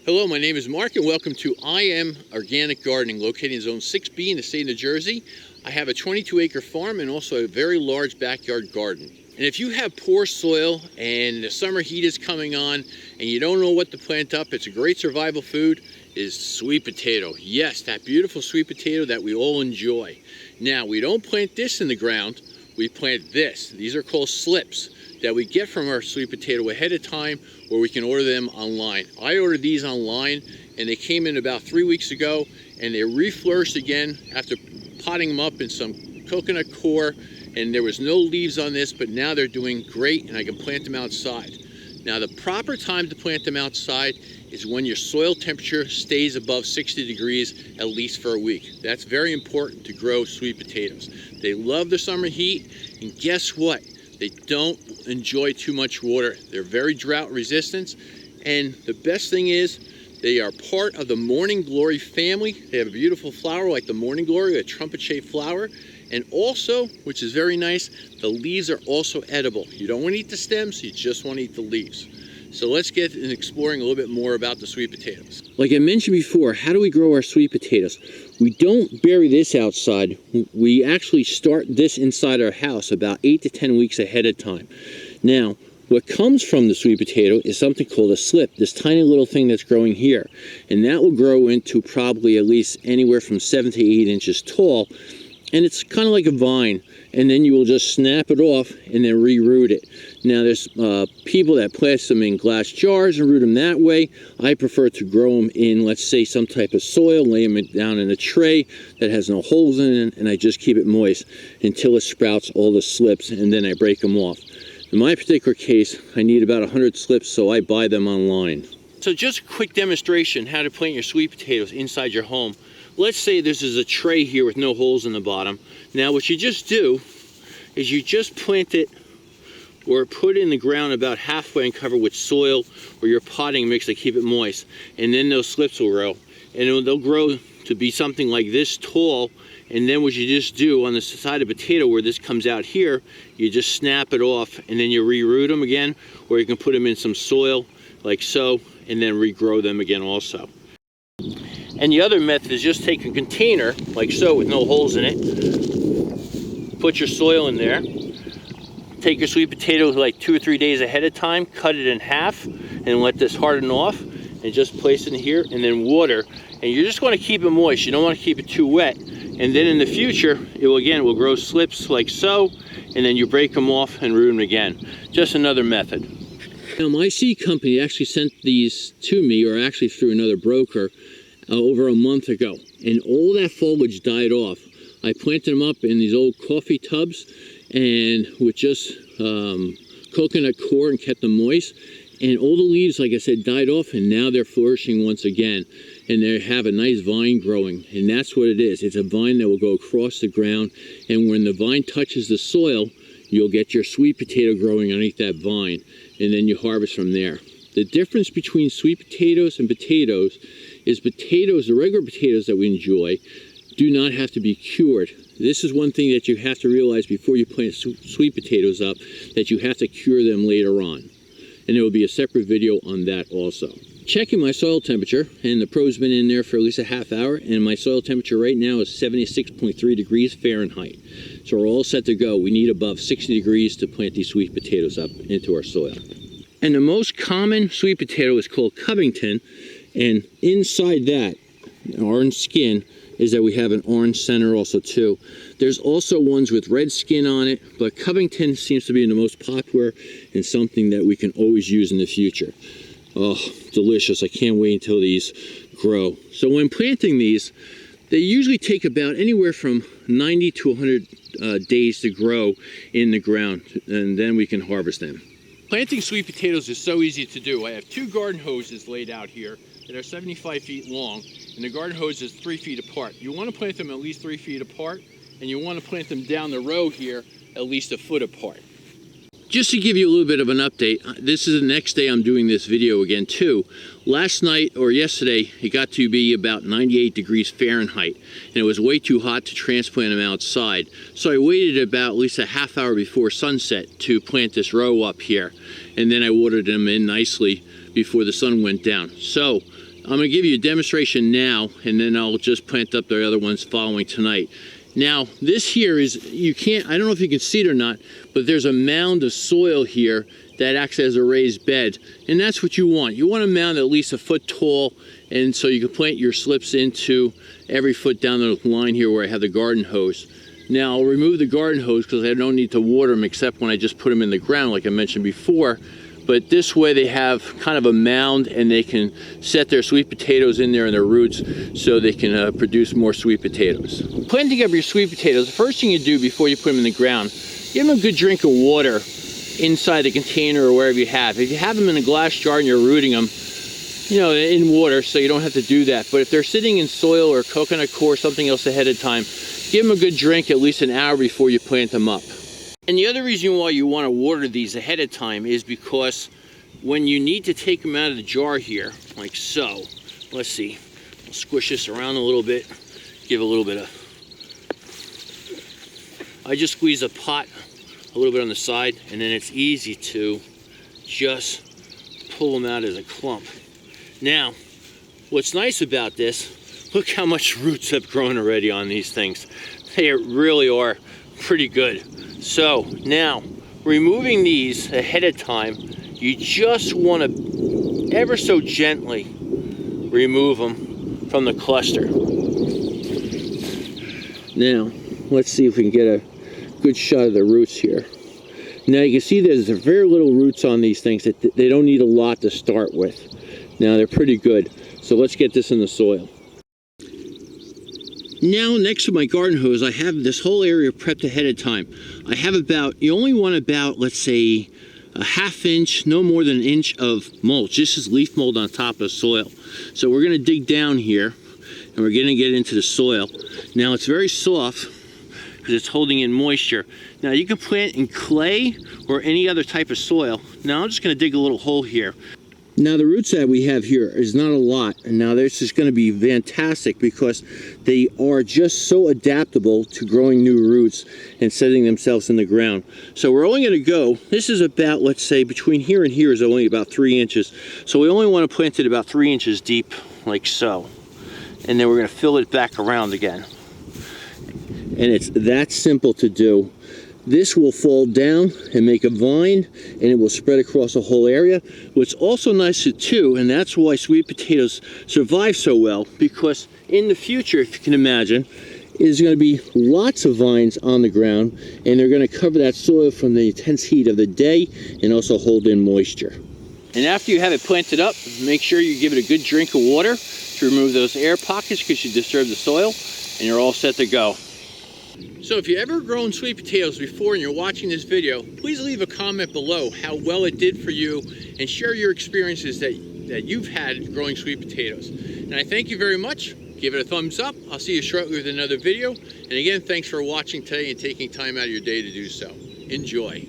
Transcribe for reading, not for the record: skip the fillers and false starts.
Hello, my name is Mark and welcome to I Am Organic Gardening, located in Zone 6B in the state of New Jersey. I have a 22-acre farm and also a very large backyard garden. And if you have poor soil and the summer heat is coming on and you don't know what to plant up, it's a great survival food, is sweet potato. Yes, that beautiful sweet potato that we all enjoy. Now, we don't plant this in the ground, we plant this. These are called slips that we get from our sweet potato ahead of time, or we can order them online. I ordered these online and they came in about 3 weeks ago and they reflourished again after potting them up in some coconut coir, and there was no leaves on this, but now they're doing great and I can plant them outside. Now the proper time to plant them outside is when your soil temperature stays above 60 degrees at least for a week. That's very important to grow sweet potatoes. They love the summer heat, and guess what? They don't enjoy too much water. They're very drought resistant, and the best thing is they are part of the morning glory family. They have a beautiful flower like the morning glory, a trumpet-shaped flower, and also, which is very nice, the leaves are also edible. You don't want to eat the stems, you just want to eat the leaves. So let's get in exploring a little bit more about the sweet potatoes. Like I mentioned before, how do we grow our sweet potatoes? We don't bury this outside. We actually start this inside our house about 8 to 10 weeks ahead of time. Now, what comes from the sweet potato is something called a slip, this tiny little thing that's growing here. And that will grow into probably at least anywhere from 7 to 8 inches tall. And it's kind of like a vine, and then you will just snap it off and then re-root it. Now there's people that plant them in glass jars and root them that way. I prefer to grow them in, let's say, some type of soil, lay them down in a tray that has no holes in it, and I just keep it moist until it sprouts all the slips, and then I break them off. In my particular case, I need about 100 slips, so I buy them online. So just a quick demonstration how to plant your sweet potatoes inside your home. Let's say this is a tray here with no holes in the bottom. Now what you just do is you just plant it or put it in the ground about halfway and cover with soil or your potting mix to keep it moist. And then those slips will grow. And they'll grow to be something like this tall. And then what you just do on the side of potato where this comes out here, you just snap it off and then you re-root them again, or you can put them in some soil like so and then regrow them again also. And the other method is just take a container, like so, with no holes in it, put your soil in there, take your sweet potatoes like 2 or 3 days ahead of time, cut it in half, and let this harden off, and just place it in here, and then water. And you just want to keep it moist, you don't want to keep it too wet. And then in the future, it will grow slips like so, and then you break them off and root them again. Just another method. Now my seed company actually sent these to me, or actually through another broker, over a month ago, and all that foliage died off. I planted them up in these old coffee tubs and with just coconut coir and kept them moist, and all the leaves, like I said, died off, and now they're flourishing once again, and they have a nice vine growing. And that's what it is. It's a vine that will go across the ground, and when the vine touches the soil, you'll get your sweet potato growing underneath that vine, and then you harvest from there. The difference between sweet potatoes and potatoes is potatoes, the regular potatoes that we enjoy, do not have to be cured. This is one thing that you have to realize before you plant sweet potatoes up, that you have to cure them later on. And there will be a separate video on that also. Checking my soil temperature, and the probe's been in there for at least a half hour, and my soil temperature right now is 76.3 degrees Fahrenheit. So we're all set to go. We need above 60 degrees to plant these sweet potatoes up into our soil. And the most common sweet potato is called Covington. And inside that orange skin is that we have an orange center also too. There's also ones with red skin on it, but Covington seems to be the most popular and something that we can always use in the future. Oh, delicious. I can't wait until these grow. So when planting these, they usually take about anywhere from 90 to 100 days to grow in the ground, and then we can harvest them. Planting sweet potatoes is so easy to do. I have 2 garden hoses laid out here that are 75 feet long, and the garden hose is 3 feet apart. You want to plant them at least 3 feet apart, and you want to plant them down the row here at least a foot apart. Just to give you a little bit of an update, this is the next day I'm doing this video again too. Last night or yesterday, it got to be about 98 degrees Fahrenheit, and it was way too hot to transplant them outside. So I waited about at least a half hour before sunset to plant this row up here, and then I watered them in nicely before the sun went down. So I'm going to give you a demonstration now, and then I'll just plant up the other ones following tonight. Now, this here is, you can't, I don't know if you can see it or not, but there's a mound of soil here that acts as a raised bed. And that's what you want. You want a mound at least a foot tall, and so you can plant your slips into every foot down the line here where I have the garden hose. Now, I'll remove the garden hose because I don't need to water them except when I just put them in the ground like I mentioned before. But this way they have kind of a mound and they can set their sweet potatoes in there and their roots so they can produce more sweet potatoes. Planting up your sweet potatoes, the first thing you do before you put them in the ground, give them a good drink of water inside the container or wherever you have. If you have them in a glass jar and you're rooting them, you know, in water, so you don't have to do that. But if they're sitting in soil or coconut coir or something else ahead of time, give them a good drink at least an hour before you plant them up. And the other reason why you want to water these ahead of time is because when you need to take them out of the jar here, like so, let's see, I'll squish this around a little bit, give a little bit of, I just squeeze a pot a little bit on the side, and then it's easy to just pull them out as a clump. Now, what's nice about this, look how much roots have grown already on these things. They really are pretty good. So now, removing these ahead of time, you just want to ever so gently remove them from the cluster. Now, let's see if we can get a good shot of the roots here. Now you can see there's very little roots on these things. They don't need a lot to start with. Now they're pretty good. So let's get this in the soil. Now next to my garden hose, I have this whole area prepped ahead of time. I have about, you only want about, let's say, a ½ inch, no more than an inch of mulch. This is leaf mold on top of soil. So we're gonna dig down here and we're gonna get into the soil. Now it's very soft because it's holding in moisture. Now you can plant in clay or any other type of soil. Now I'm just gonna dig a little hole here. Now the roots that we have here is not a lot, and now this is going to be fantastic because they are just so adaptable to growing new roots and setting themselves in the ground. So we're only going to go, this is about, let's say, between here and here is only about 3 inches. So we only want to plant it about 3 inches deep, like so. And then we're going to fill it back around again. And it's that simple to do. This will fall down and make a vine, and it will spread across the whole area. What's also nice too, and that's why sweet potatoes survive so well, because in the future, if you can imagine, is going to be lots of vines on the ground, and they're going to cover that soil from the intense heat of the day and also hold in moisture. And after you have it planted up, make sure you give it a good drink of water to remove those air pockets because you disturb the soil, and you're all set to go. So if you've ever grown sweet potatoes before and you're watching this video, please leave a comment below how well it did for you and share your experiences that you've had growing sweet potatoes. And I thank you very much. Give it a thumbs up. I'll see you shortly with another video. And again, thanks for watching today and taking time out of your day to do so. Enjoy.